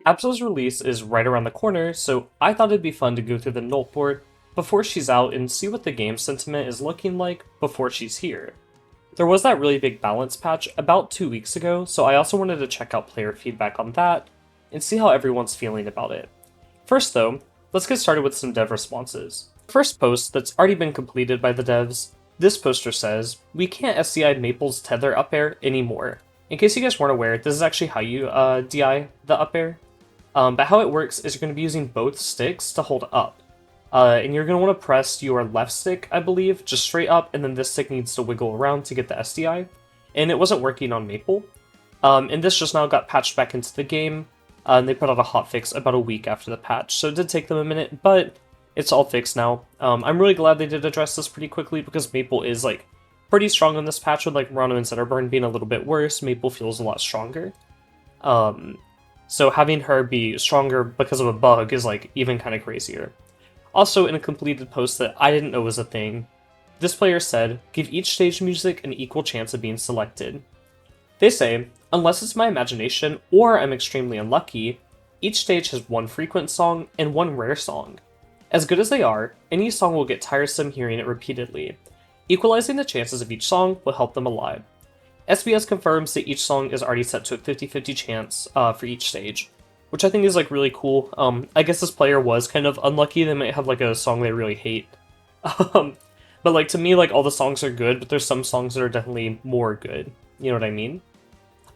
Absol's release is right around the corner, so I thought it'd be fun to go through the Nolt board before she's out and see what the game sentiment is looking like before she's here. There was that really big balance patch about 2 weeks ago, so I also wanted to check out player feedback on that and see how everyone's feeling about it. First though, let's get started with some dev responses. First post that's already been completed by the devs, this poster says, "We can't SCI Maple's tether up air anymore." In case you guys weren't aware, this is actually how you DI the up air. But how it works is you're going to be using both sticks to hold up. And you're going to want to press your left stick, I believe, just straight up, and then this stick needs to wiggle around to get the SDI. And it wasn't working on Maple. And this just now got patched back into the game, and they put out a hotfix about a week after the patch, so it did take them a minute, but it's all fixed now. I'm really glad they did address this pretty quickly, because Maple is, like, pretty strong on this patch, with, like, Rano and Zetterburn being a little bit worse. Maple feels a lot stronger. So having her be stronger because of a bug is, like, even kind of crazier. Also, in a completed post that I didn't know was a thing, this player said, "Give each stage music an equal chance of being selected." They say, "Unless it's my imagination or I'm extremely unlucky, each stage has one frequent song and one rare song. As good as they are, any song will get tiresome hearing it repeatedly. Equalizing the chances of each song will help them a lot." SBS confirms that each song is already set to a 50-50 chance for each stage, which I think is, like, really cool. I guess this player was kind of unlucky. They might have, like, a song they really hate. But, like, to me, like, all the songs are good, but there's some songs that are definitely more good. You know what I mean?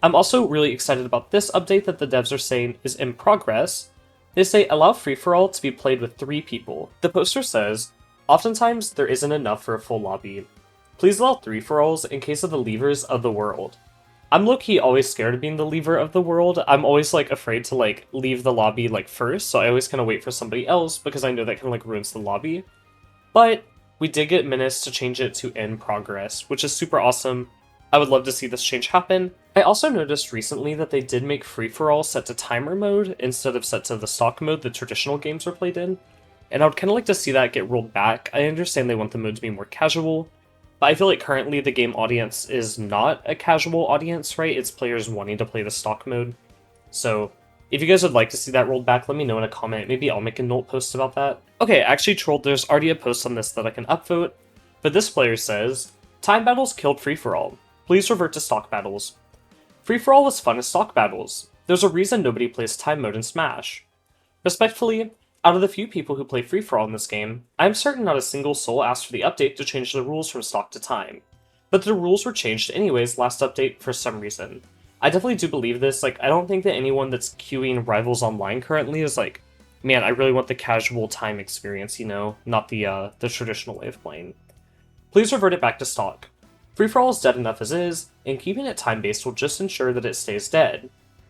I'm also really excited about this update that the devs are saying is in progress. They say, "Allow free-for-all to be played with 3 people." The poster says, "Oftentimes, there isn't enough for a full lobby. Please allow 3-for-alls in case of the levers of the world." I'm low-key always scared of being the lever of the world. I'm always, like, afraid to, like, leave the lobby, like, first, so I always kind of wait for somebody else, because I know that kind of, like, ruins the lobby. But we did get Menace to change it to in progress, which is super awesome. I would love to see this change happen. I also noticed recently that they did make free-for-all set to timer mode instead of set to the stock mode the traditional games were played in, and I would kind of like to see that get rolled back. I understand they want the mode to be more casual, but I feel like currently the game audience is not a casual audience, right? It's players wanting to play the stock mode. So if you guys would like to see that rolled back, let me know in a comment. Maybe I'll make a Nolt post about that. Okay, actually, Trolled, there's already a post on this that I can upvote, but this player says, "Time battles killed free-for-all. Please revert to stock battles. Free-for-all was fun as stock battles. There's a reason nobody plays time mode in Smash. Respectfully, out of the few people who play free-for-all in this game, I'm certain not a single soul asked for the update to change the rules from stock to time. But the rules were changed anyways last update for some reason. I definitely do believe this. Like, I don't think that anyone that's queuing Rivals Online currently is like, man, I really want the casual time experience, you know, not the traditional way of playing. Please revert it back to stock. Free-for-all is dead enough as is, and keeping it time-based will just ensure that it stays dead.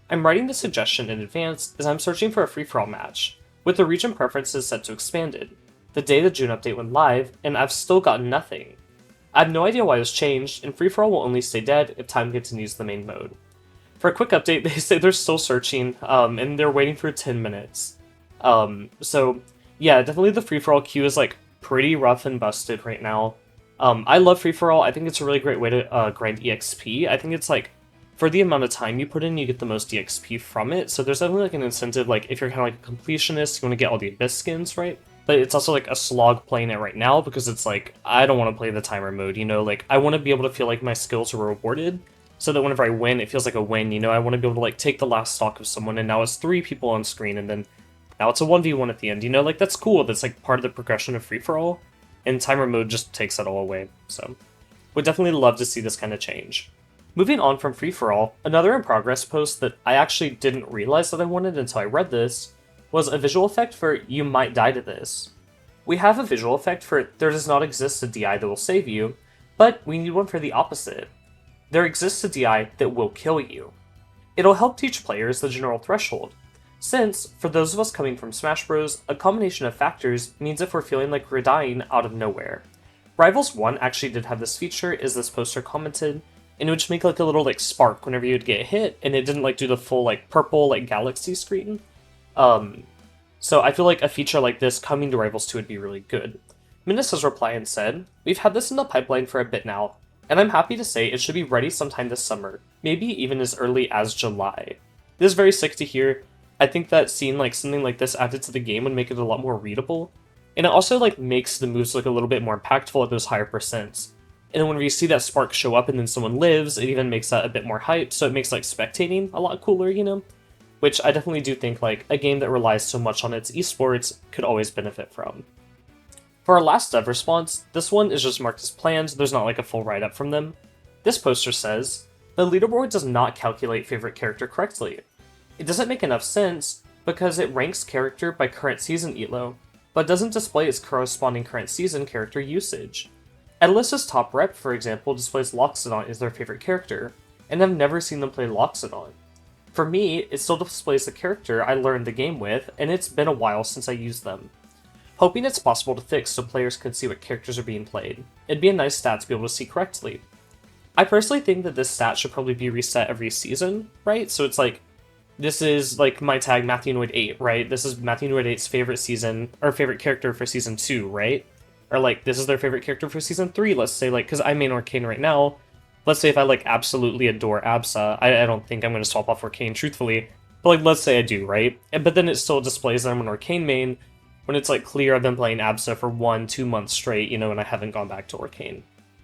I'm writing this suggestion in advance as I'm searching for a free-for-all match, with the region preferences set to expanded, the day the June update went live, and I've still gotten nothing. I have no idea why it was changed, and free-for-all will only stay dead if time continues the main mode." For a quick update, they say they're still searching, and they're waiting for 10 minutes. So yeah, definitely the free-for-all queue is, like, pretty rough and busted right now. I love free-for-all. I think it's a really great way to grind EXP. I think it's, like, for the amount of time you put in, you get the most EXP from it, so there's definitely, like, an incentive, like, if you're kind of like a completionist, you want to get all the Abyss skins, right? But it's also, like, a slog playing it right now, because it's like, I don't want to play the timer mode, you know? Like, I want to be able to feel like my skills are rewarded, so that whenever I win, it feels like a win, you know? I want to be able to, like, take the last stock of someone, and now it's 3 people on screen, and then now it's a 1v1 at the end, you know? Like, that's cool, that's, like, part of the progression of free-for-all, and timer mode just takes that all away, so would definitely love to see this kind of change. Moving on from free-for-all, another in progress post that I actually didn't realize that I wanted until I read this was a visual effect for "You might die to this." We have a visual effect for "There does not exist a DI that will save you," but we need one for the opposite. "There exists a DI that will kill you." It'll help teach players the general threshold, since, for those of us coming from Smash Bros, a combination of factors means if we're feeling like we're dying out of nowhere. Rivals 1 actually did have this feature, as this poster commented, and it would just make like a little like spark whenever you'd get hit, and it didn't like do the full like purple like galaxy screen. So I feel like a feature like this coming to Rivals 2 would be really good. Menace's reply and said, "We've had this in the pipeline for a bit now, and I'm happy to say it should be ready sometime this summer, maybe even as early as July. This is very sick to hear. I think that seeing like something like this added to the game would make it a lot more readable. And it also like makes the moves look a little bit more impactful at those higher percents. And then whenever you see that spark show up and then someone lives, it even makes that a bit more hype, so it makes like spectating a lot cooler, you know? Which I definitely do think like a game that relies so much on its esports could always benefit from. For our last dev response, this one is just marked as planned, there's not like a full write-up from them. This poster says, "The leaderboard does not calculate favorite character correctly. It doesn't make enough sense because it ranks character by current season elo, but doesn't display its corresponding current season character usage. Etalus' top rep, for example, displays Loxodon as their favorite character, and I've never seen them play Loxodon. For me, it still displays the character I learned the game with, and it's been a while since I used them. Hoping it's possible to fix so players can see what characters are being played. It'd be a nice stat to be able to see correctly. I personally think that this stat should probably be reset every season, right? So it's like, this is like my tag Matthew Noid 8, right? This is Matthew Noid 8's favorite season, or favorite character for season 2, right? Or like, this is their favorite character for season 3, let's say, like, because I main Orcane right now. Let's say if I like absolutely adore Absa, I don't think I'm going to swap off Orcane, truthfully. But like, let's say I do, right? But then it still displays that I'm an Orcane main, when it's like clear I've been playing Absa for 1-2 months straight, you know, and I haven't gone back to Orcane.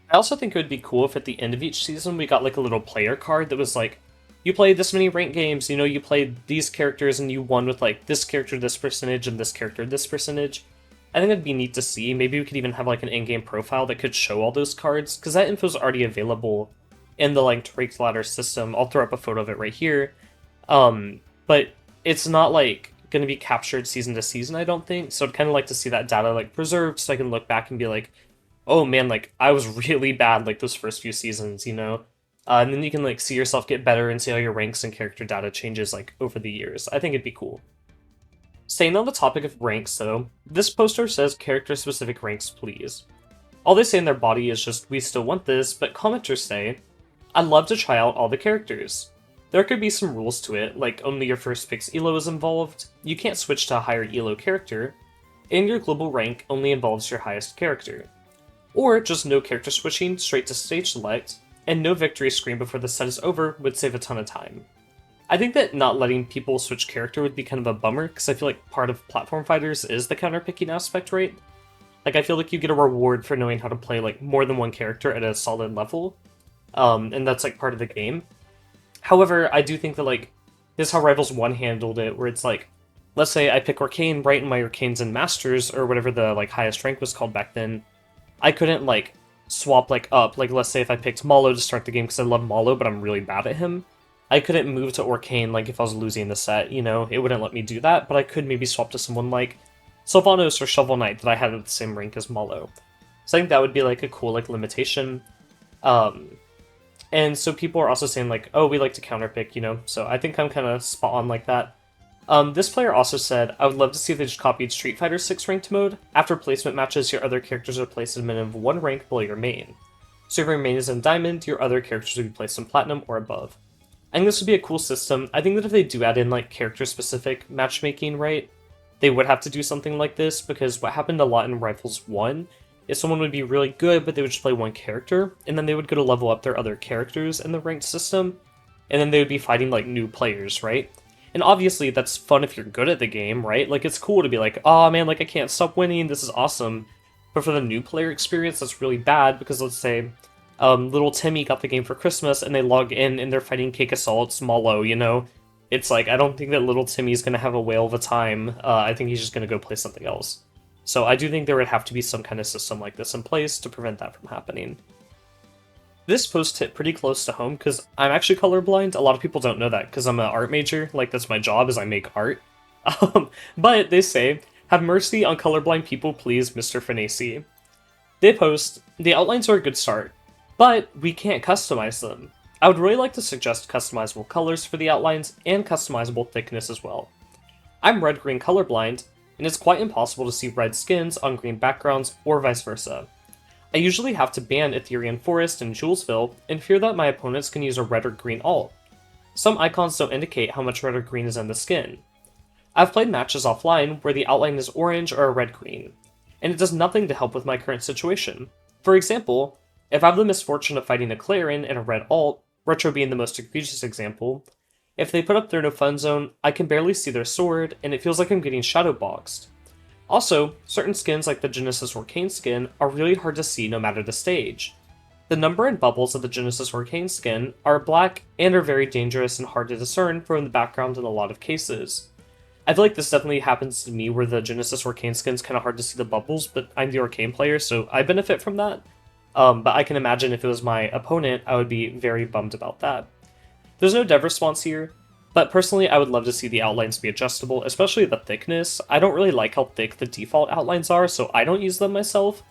I also think it would be cool if at the end of each season we got like a little player card that was like, you played this many ranked games, you know, you played these characters and you won with like this character this percentage and this character this percentage. I think that'd be neat to see. Maybe we could even have like an in-game profile that could show all those cards, because that info is already available in the like ranked ladder system. I'll throw up a photo of it right here. But it's not like going to be captured season to season, I don't think. So I'd kind of like to see that data like preserved so I can look back and be like, oh man, like I was really bad like those first few seasons, you know? And then you can like see yourself get better and see how your ranks and character data changes like over the years. I think it'd be cool. Staying on the topic of ranks though, this poster says character specific ranks please. All they say in their body is just, we still want this, but commenters say, I'd love to try out all the characters. There could be some rules to it, like only your first pick's elo is involved, you can't switch to a higher elo character, and your global rank only involves your highest character. Or just no character switching, straight to stage select, and no victory screen before the set is over would save a ton of time. I think that not letting people switch character would be kind of a bummer, because I feel like part of platform fighters is the counterpicking aspect, right? Like, I feel like you get a reward for knowing how to play, like, more than one character at a solid level, and that's, like, part of the game. However, I do think that, like, this is how Rivals 1 handled it, where it's like, let's say I pick Orcane, right, and my Orcane's in Masters, or whatever the, like, highest rank was called back then. I couldn't, like, swap, like, up. Like, let's say if I picked Malo to start the game because I love Malo, but I'm really bad at him. I couldn't move to Orcane, like, if I was losing the set, you know? It wouldn't let me do that, but I could maybe swap to someone like Sylvanos or Shovel Knight that I had at the same rank as Malo. So I think that would be, like, a cool, like, limitation. And so people are also saying, like, oh, we like to counterpick, you know? So I think I'm kind of spot on like that. This player also said, I would love to see if they just copied Street Fighter 6 ranked mode. After placement matches, your other characters are placed at a minimum of 1 rank below your main. So if your main is in Diamond, your other characters would be placed in Platinum or above. I think this would be a cool system. I think that if they do add in, like, character-specific matchmaking, right, they would have to do something like this, because what happened a lot in Rivals 1 is someone would be really good, but they would just play one character, and then they would go to level up their other characters in the ranked system, and then they would be fighting, like, new players, right? And obviously, that's fun if you're good at the game, right? Like, it's cool to be like, oh man, like, I can't stop winning, this is awesome. But for the new player experience, that's really bad, because let's say little Timmy got the game for Christmas, and they log in, and they're fighting Cake Assault's Malo, you know? It's like, I don't think that little Timmy's gonna have a whale of a time. I think he's just gonna go play something else. So I do think there would have to be some kind of system like this in place to prevent that from happening. This post hit pretty close to home, because I'm actually colorblind. A lot of people don't know that, because I'm an art major. Like, that's my job, is I make art. But they say, have mercy on colorblind people, please, Mr. Finesi. They post, the outlines are a good start, but we can't customize them. I would really like to suggest customizable colors for the outlines and customizable thickness as well. I'm red-green colorblind, and it's quite impossible to see red skins on green backgrounds or vice versa. I usually have to ban Ethereum Forest and Julesville and fear that my opponents can use a red or green alt. Some icons don't indicate how much red or green is in the skin. I've played matches offline where the outline is orange or a red-green, and it does nothing to help with my current situation. For example, if I have the misfortune of fighting a Clarion and a red alt, Retro being the most egregious example, If they put up their no fun zone, I can barely see their sword, and it feels like I'm getting shadow boxed. Also, certain skins like the Genesis Orcane skin are really hard to see no matter the stage. The number and bubbles of the Genesis Orcane skin are black and are very dangerous and hard to discern from the background in a lot of cases. I feel like this definitely happens to me where the Genesis Orcane skin's kind of hard to see the bubbles, but I'm the Orcane player, so I benefit from that. But I can imagine if it was my opponent, I would be very bummed about that. There's no dev response here, but personally I would love to see the outlines be adjustable, especially the thickness. I don't really like how thick the default outlines are, so I don't use them myself.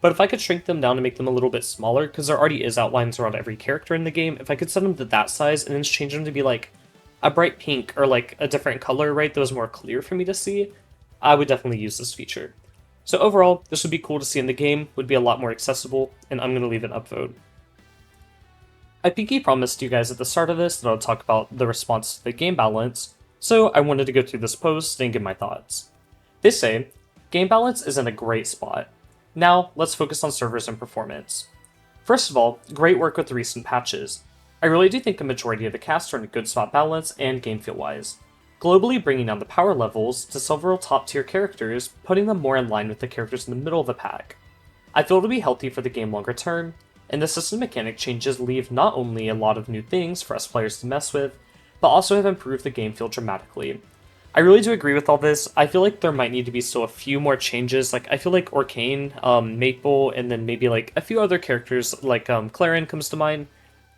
But if I could shrink them down and make them a little bit smaller, because there already is outlines around every character in the game, if I could set them to that size and then just change them to be like a bright pink or like a different color, right, that was more clear for me to see, I would definitely use this feature. So overall, this would be cool to see in the game, would be a lot more accessible, and I'm going to leave an upvote. I pinky promised you guys at the start of this that I'll talk about the response to the game balance, so I wanted to go through this post and give my thoughts. They say, game balance is in a great spot. Now, let's focus on servers and performance. First of all, great work with the recent patches. I really do think a majority of the cast are in a good spot balance and game feel wise. Globally bringing down the power levels to several top tier characters, putting them more in line with the characters in the middle of the pack. I feel it'll be healthy for the game longer term, and the system mechanic changes leave not only a lot of new things for us players to mess with, but also have improved the game feel dramatically. I really do agree with all this. I feel like there might need to be still a few more changes. Like, I feel like Orcane, Maple, and then maybe like a few other characters like Clarin comes to mind,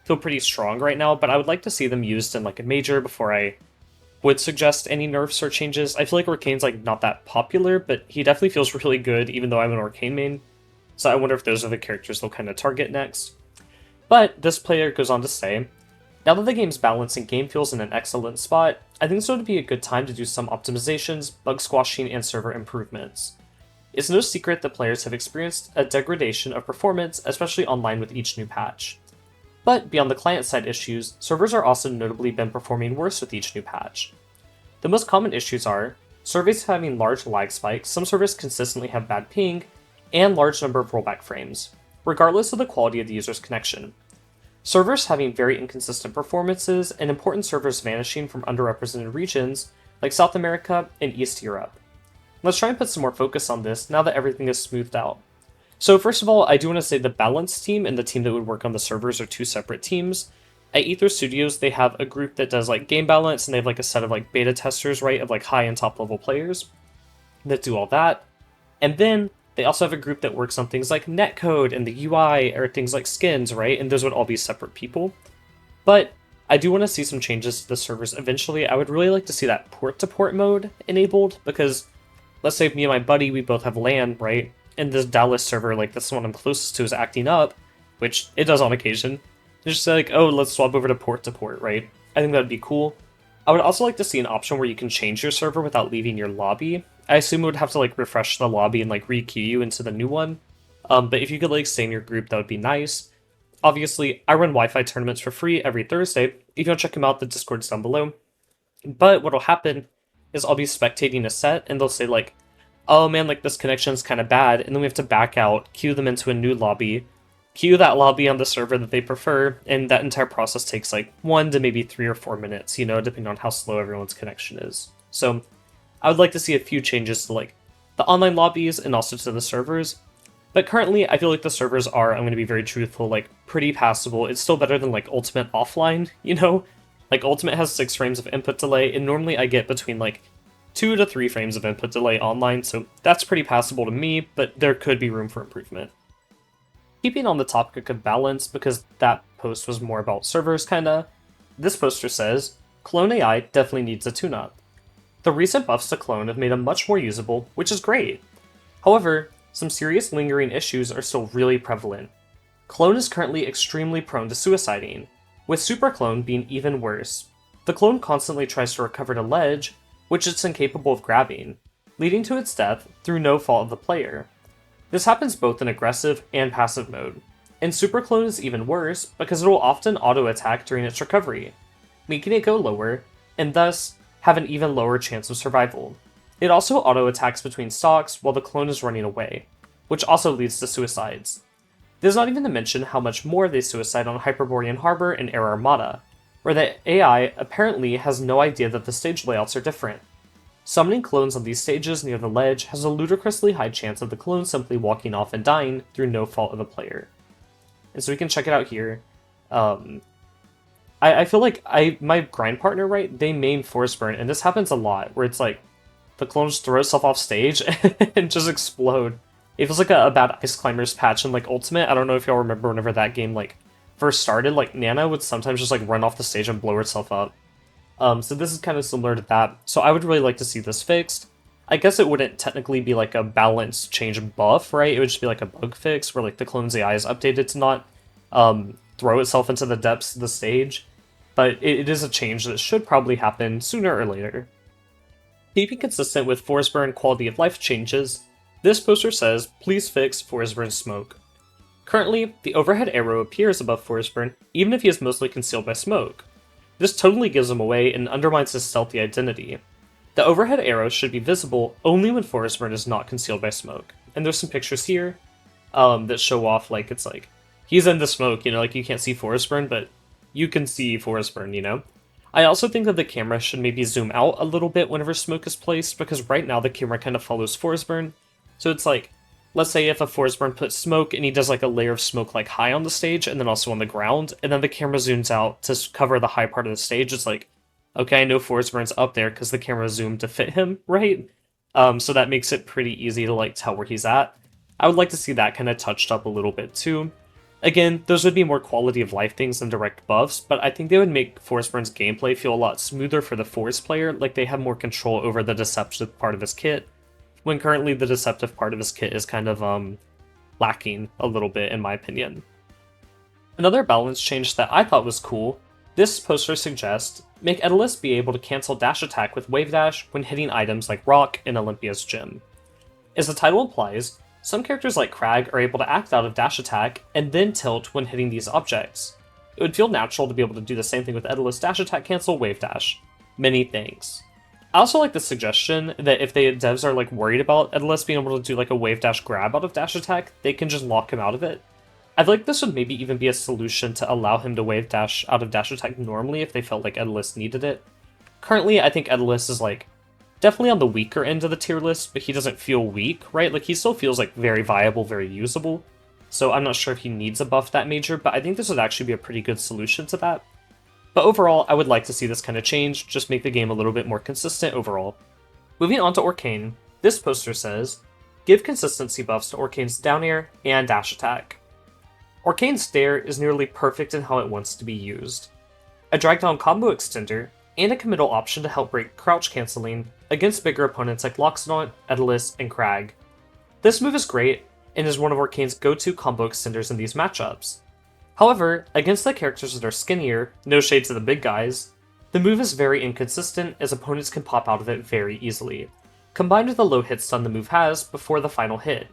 feel pretty strong right now, but I would like to see them used in like a major before I would suggest any nerfs or changes. I feel like Orcane's like not that popular, but he definitely feels really good even though I'm an Orcane main. So I wonder if those are the characters they'll kind of target next. But this player goes on to say, now that the game's balance and game feels in an excellent spot, I think this would be a good time to do some optimizations, bug squashing, and server improvements. It's no secret that players have experienced a degradation of performance, especially online with each new patch. But beyond the client-side issues, servers are also notably been performing worse with each new patch. The most common issues are servers having large lag spikes, some servers consistently have bad ping, and large number of rollback frames, regardless of the quality of the user's connection. Servers having very inconsistent performances, and important servers vanishing from underrepresented regions like South America and East Europe. Let's try and put some more focus on this now that everything is smoothed out. So first of all, I do want to say the balance team and the team that would work on the servers are two separate teams. At Ether Studios, they have a group that does like game balance, and they have like a set of like beta testers, right, of like high and top level players that do all that. And then they also have a group that works on things like netcode and the UI or things like skins, right? And those would all be separate people. But I do want to see some changes to the servers eventually. I would really like to see that port-to-port mode enabled, because let's say me and my buddy, we both have LAN, right? And this Dallas server, like this one I'm closest to, is acting up, which it does on occasion. It's just like, oh, let's swap over to port, right? I think that would be cool. I would also like to see an option where you can change your server without leaving your lobby. I assume it would have to like refresh the lobby and like re-key you into the new one. But if you could like stay in your group, that would be nice. Obviously, I run Wi-Fi tournaments for free every Thursday. If you want to check them out, the Discord's down below. But what'll happen is I'll be spectating a set, and they'll say like, oh man, like this connection's kind of bad, and then we have to back out, queue them into a new lobby, queue that lobby on the server that they prefer, and that entire process takes like 1 to maybe 3 or 4 minutes, you know, depending on how slow everyone's connection is. So I would like to see a few changes to like the online lobbies and also to the servers. But currently, I feel like the servers are, I'm going to be very truthful, like pretty passable. It's still better than like Ultimate offline, you know? Like Ultimate has 6 frames of input delay, and normally I get between like 2 to 3 frames of input delay online, so that's pretty passable to me, but there could be room for improvement. Keeping on the topic of balance, because that post was more about servers kinda, this poster says, Clone AI definitely needs a tune-up. The recent buffs to Clone have made him much more usable, which is great. However, some serious lingering issues are still really prevalent. Clone is currently extremely prone to suiciding, with Super Clone being even worse. The clone constantly tries to recover to ledge, which it's incapable of grabbing, leading to its death through no fault of the player. This happens both in aggressive and passive mode, and Super Clone is even worse because it will often auto-attack during its recovery, making it go lower, and thus have an even lower chance of survival. It also auto-attacks between stocks while the clone is running away, which also leads to suicides. This is not even to mention how much more they suicide on Hyperborean Harbor and Air Armada. where the AI apparently has no idea that the stage layouts are different. Summoning clones on these stages near the ledge has a ludicrously high chance of the clone simply walking off and dying through no fault of the player. And so we can check it out here. I feel like my grind partner, right, they main Forsburn, and this happens a lot, where it's like, the clone just throw itself off stage and just explode. It feels like a bad Ice Climbers patch in, like, Ultimate. I don't know if y'all remember whenever that game, like, first started, like, Nana would sometimes just, like, run off the stage and blow herself up. So this is kind of similar to that, so I would really like to see this fixed. I guess it wouldn't technically be, like, a balance change buff, right? It would just be, like, a bug fix, where, like, the clone's AI is updated to not throw itself into the depths of the stage. But it is a change that should probably happen sooner or later. Keeping consistent with Forsburn quality of life changes, this poster says, please fix Forsburn smoke. Currently, the overhead arrow appears above Forsburn even if he is mostly concealed by smoke. This totally gives him away and undermines his stealthy identity. The overhead arrow should be visible only when Forsburn is not concealed by smoke. And there's some pictures here that show off, like, it's like, he's in the smoke, you know, like you can't see Forsburn, but you can see Forsburn, you know? I also think that the camera should maybe zoom out a little bit whenever smoke is placed, because right now the camera kind of follows Forsburn. So it's like, let's say if a Forsburn puts smoke and he does like a layer of smoke like high on the stage and then also on the ground, and then the camera zooms out to cover the high part of the stage, it's like, okay, I know Forsburn's up there because the camera zoomed to fit him, right? So that makes it pretty easy to like tell where he's at. I would like to see that kind of touched up a little bit too. Again, those would be more quality of life things than direct buffs, but I think they would make Forsburn's gameplay feel a lot smoother for the Force player, like they have more control over the deceptive part of his kit, when currently the deceptive part of his kit is kind of lacking a little bit in my opinion. Another balance change that I thought was cool, this poster suggests make Etalus be able to cancel dash attack with wave dash when hitting items like rock in Olympia's gym. As the title implies, some characters like Crag are able to act out of dash attack and then tilt when hitting these objects. It would feel natural to be able to do the same thing with Etalus dash attack cancel wave dash. Many things. I also like the suggestion that if the devs are like worried about Etalus being able to do like a wave dash grab out of dash attack, they can just lock him out of it. I feel like this would maybe even be a solution to allow him to wave dash out of dash attack normally if they felt like Etalus needed it. Currently, I think Etalus is like definitely on the weaker end of the tier list, but he doesn't feel weak, right? Like, he still feels like very viable, very usable. So I'm not sure if he needs a buff that major, but I think this would actually be a pretty good solution to that. But overall, I would like to see this kind of change, just make the game a little bit more consistent overall. Moving on to Orcane, this poster says, give consistency buffs to Orcane's down air and dash attack. Orcane's stare is nearly perfect in how it wants to be used. A drag down combo extender, and a committal option to help break crouch canceling against bigger opponents like Loxodon, Etalus, and Crag. This move is great, and is one of Orcane's go-to combo extenders in these matchups. However, against the characters that are skinnier, no shade to the big guys, the move is very inconsistent as opponents can pop out of it very easily, combined with the low hit stun the move has before the final hit.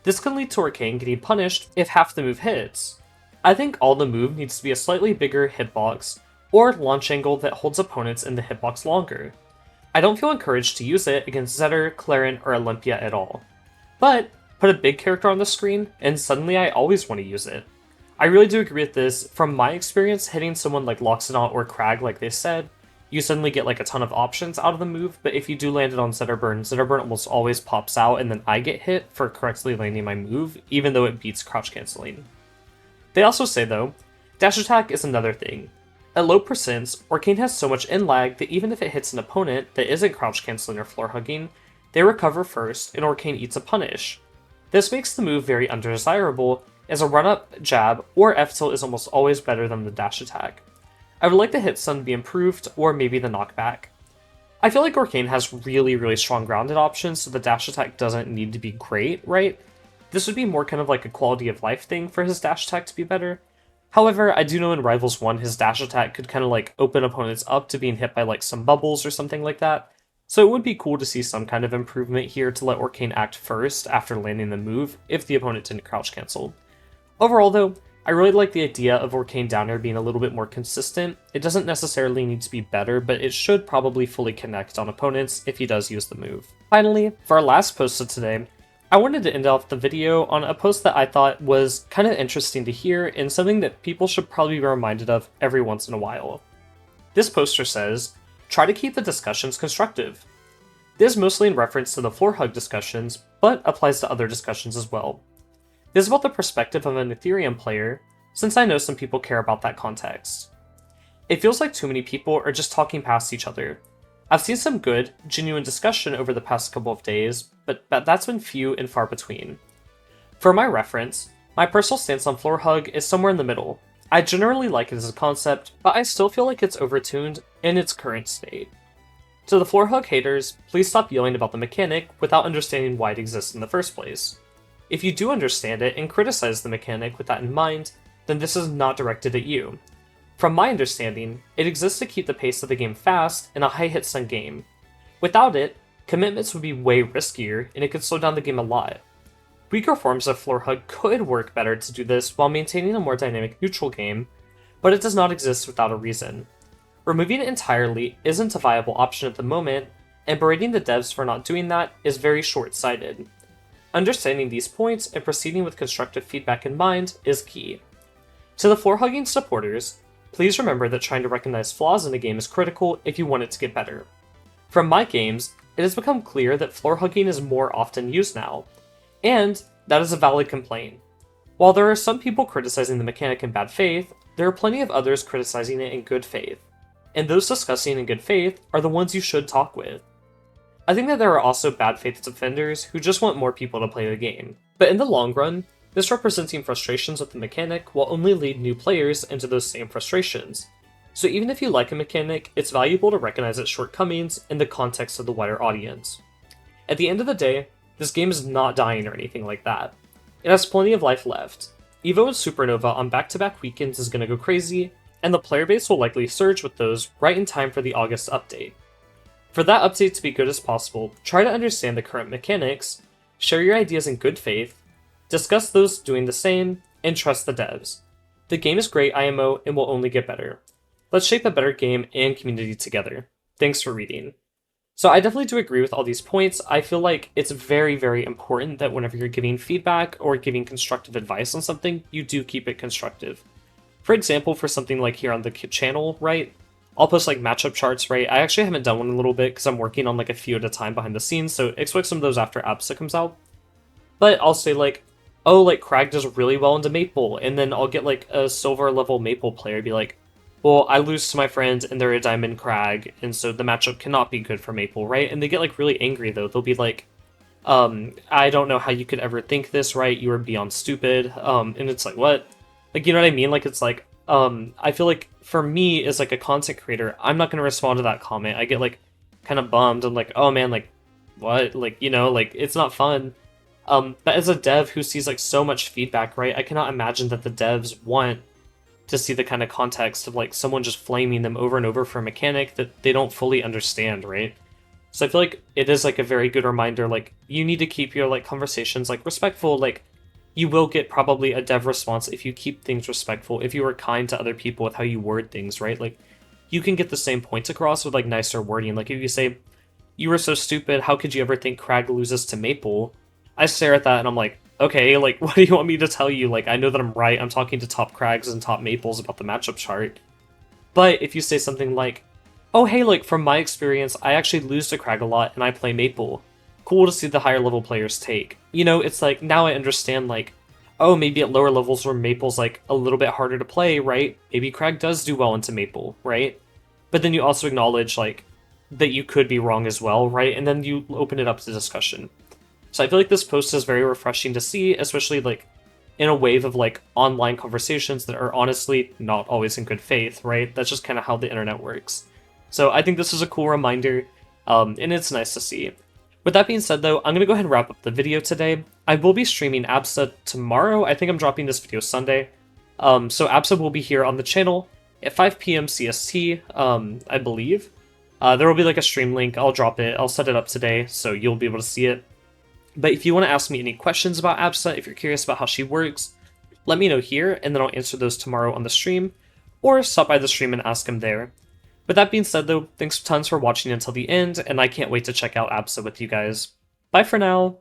This can lead to Orcane getting punished if half the move hits. I think all the move needs to be a slightly bigger hitbox, or launch angle that holds opponents in the hitbox longer. I don't feel encouraged to use it against Zetter, Clarin, or Olympia at all. But, put a big character on the screen, and suddenly I always want to use it. I really do agree with this. From my experience, hitting someone like Loxodon or Crag, like they said, you suddenly get like a ton of options out of the move, but if you do land it on Zetterburn almost always pops out and then I get hit for correctly landing my move, even though it beats crouch canceling. They also say though, dash attack is another thing. At low percents, Orcane has so much in lag that even if it hits an opponent that isn't crouch canceling or floor hugging, they recover first and Orcane eats a punish. This makes the move very undesirable, as a run-up, jab, or F-tilt is almost always better than the dash attack. I would like the hit stun to be improved, or maybe the knockback. I feel like Orcane has really strong grounded options, so the dash attack doesn't need to be great, right? This would be more kind of like a quality of life thing for his dash attack to be better. However, I do know in Rivals 1 his dash attack could kind of like open opponents up to being hit by like some bubbles or something like that, so it would be cool to see some kind of improvement here to let Orcane act first after landing the move if the opponent didn't crouch cancel. Overall though, I really like the idea of Orcane down air being a little bit more consistent. It doesn't necessarily need to be better, but it should probably fully connect on opponents if he does use the move. Finally, for our last post of today, I wanted to end off the video on a post that I thought was kind of interesting to hear and something that people should probably be reminded of every once in a while. This poster says, try to keep the discussions constructive. This is mostly in reference to the floor hug discussions, but applies to other discussions as well. This is about the perspective of an Ethereum player, since I know some people care about that context. It feels like too many people are just talking past each other. I've seen some good, genuine discussion over the past couple of days, but that's been few and far between. For my reference, my personal stance on floor hug is somewhere in the middle. I generally like it as a concept, but I still feel like it's overtuned in its current state. To the floor hug haters, please stop yelling about the mechanic without understanding why it exists in the first place. If you do understand it and criticize the mechanic with that in mind, then this is not directed at you. From my understanding, it exists to keep the pace of the game fast in a high hit stun game. Without it, commitments would be way riskier and it could slow down the game a lot. Weaker forms of floor hug could work better to do this while maintaining a more dynamic neutral game, but it does not exist without a reason. Removing it entirely isn't a viable option at the moment, and berating the devs for not doing that is very short-sighted. Understanding these points and proceeding with constructive feedback in mind is key. To the floor hugging supporters, please remember that trying to recognize flaws in a game is critical if you want it to get better. From my games, it has become clear that floor hugging is more often used now, and that is a valid complaint. While there are some people criticizing the mechanic in bad faith, there are plenty of others criticizing it in good faith, and those discussing in good faith are the ones you should talk with. I think that there are also bad faith defenders who just want more people to play the game, but in the long run, misrepresenting frustrations with the mechanic will only lead new players into those same frustrations. So even if you like a mechanic, it's valuable to recognize its shortcomings in the context of the wider audience. At the end of the day, this game is not dying or anything like that. It has plenty of life left. Evo and Supernova on back-to-back weekends is going to go crazy, and the player base will likely surge with those right in time for the August update. For that update to be good as possible, try to understand the current mechanics, share your ideas in good faith, discuss those doing the same, and trust the devs. The game is great IMO and will only get better. Let's shape a better game and community together. Thanks for reading. So I definitely do agree with all these points. I feel like it's very, very important that whenever you're giving feedback or giving constructive advice on something, you do keep it constructive. For example, for something like here on the channel, right, I'll post like matchup charts, right? I actually haven't done one in a little bit because I'm working on like a few at a time behind the scenes, so expect some of those after ABSA comes out. But I'll say like, oh, like Crag does really well into Maple, and then I'll get like a silver level Maple player be like, well, I lose to my friends and they're a Diamond Crag, and so the matchup cannot be good for Maple, right? And they get like really angry though. They'll be like, I don't know how you could ever think this, right? You are beyond stupid. And it's like, what? Like, you know what I mean? Like, it's like, I feel like for me as like a content creator, I'm not going to respond to that comment. I get like kind of bummed. I'm like, oh man, like, what? Like, you know, like, it's not fun. But as a dev who sees like so much feedback, right? I cannot imagine that the devs want to see the kind of context of like someone just flaming them over and over for a mechanic that they don't fully understand, right? So I feel like it is like a very good reminder, like you need to keep your like conversations like respectful. Like you will get probably a dev response if you keep things respectful, if you are kind to other people with how you word things, right? Like you can get the same points across with like nicer wording. Like if you say, you were so stupid, how could you ever think Crag loses to Maple? I stare at that and I'm like, okay, like, what do you want me to tell you? Like, I know that I'm right. I'm talking to top Crags and top Maples about the matchup chart. But if you say something like, oh, hey, like, from my experience, I actually lose to Crag a lot and I play Maple. Cool to see the higher level players take. You know, it's like, now I understand, like, oh, maybe at lower levels where Maple's, like, a little bit harder to play, right? Maybe Crag does do well into Maple, right? But then you also acknowledge, like, that you could be wrong as well, right? And then you open it up to discussion. So I feel like this post is very refreshing to see, especially like in a wave of like online conversations that are honestly not always in good faith, right? That's just kind of how the internet works. So I think this is a cool reminder, and it's nice to see. With that being said though, I'm going to go ahead and wrap up the video today. I will be streaming ABSA tomorrow. I think I'm dropping this video Sunday. So ABSA will be here on the channel at 5 p.m. CST, I believe. There will be like a stream link. I'll drop it. I'll set it up today, so you'll be able to see it. But if you want to ask me any questions about ABSA, if you're curious about how she works, let me know here, and then I'll answer those tomorrow on the stream, or stop by the stream and ask them there. With that being said though, thanks tons for watching until the end, and I can't wait to check out ABSA with you guys. Bye for now!